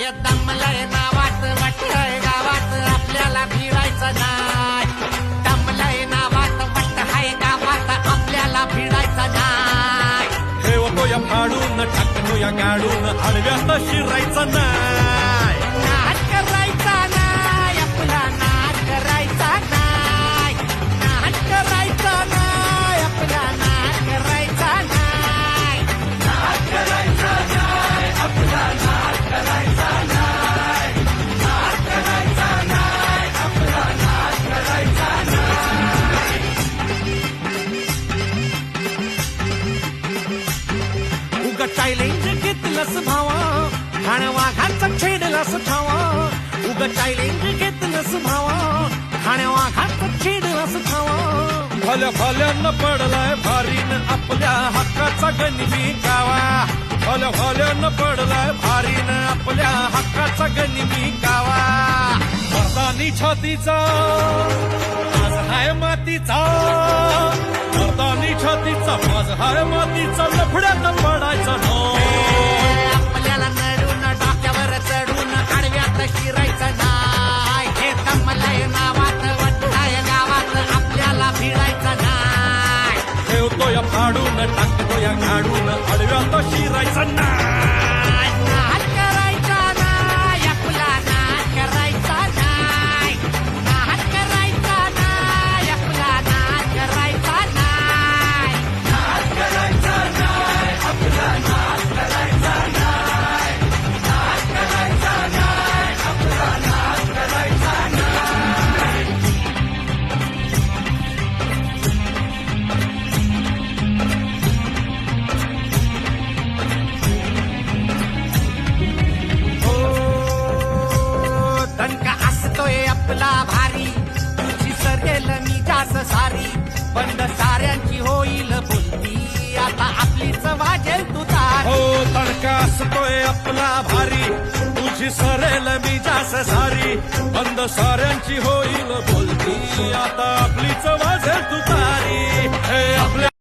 हे दमलंय नावात वाटतंय गावात आपल्याला भिडायचं नाही. दमलंय नावात वाटतंय गावात आपल्याला भिडायचं नाही. ठेवतो या फाडून टाकतो या गाडून आडव्यात शिरायचं नाही. नाद करायचा नाही आपला नाद करायचा नाही. नाद करायचा नाही आपला नाद करायचा नाही. नाद करायचा नाही आपला नाद करायचा नाही. नाद करायचा नाही आपला नाद करायचा नाही. उगा चॅलेंज घेतलंस भावा खाण वाघाचा छेडलास ठावा. उगा चॅलेंज घेतलंस भावा खाण वाघाचा छेडलास ठावा. भल्या भल्यानं पडलाय भारीन आपल्या हक्काचा गनिमी कावा. भल्या भल्यानं पडलाय भारीन आपल्या हक्काचा गनिमी कावा. मर्दानी छातीचा माझ हाय मातीचा. मर्दानी छातीचा माझ हाय मातीचा. लफड्यात पडायचा नो. आपल्याला नडून डोक्यावर चढून आडव्यात शिरायचं नाही. हे दमलंय नावात वाटतंय गावात आपल्याला भिडायचं नाही. ठेवतो या फाडून टाकतो या गाडून आडव्यात शिरायचं नाही. नाद करायचा नाही आपला नाद करायचा नाही. नाद करायचा नाही आपला नाद करायचा नाही. नाद करायचा नाही आपला नाद करायचा नाही. नाद करायचा नाही आपला नाद करायचा नाही. हो दणका असतोय आपला भारी तुझी सरेल मी जास सारी. बंद साऱ्यांची होईल बोलती आता आपलीच वाजेल तुतारी. हो तडका असतोय आपला भारी तुझी सरेल मी जास सारी. बंद साऱ्यांची होईल बोलती आता आपलीच वाजेल तुतारी. हे आपल्या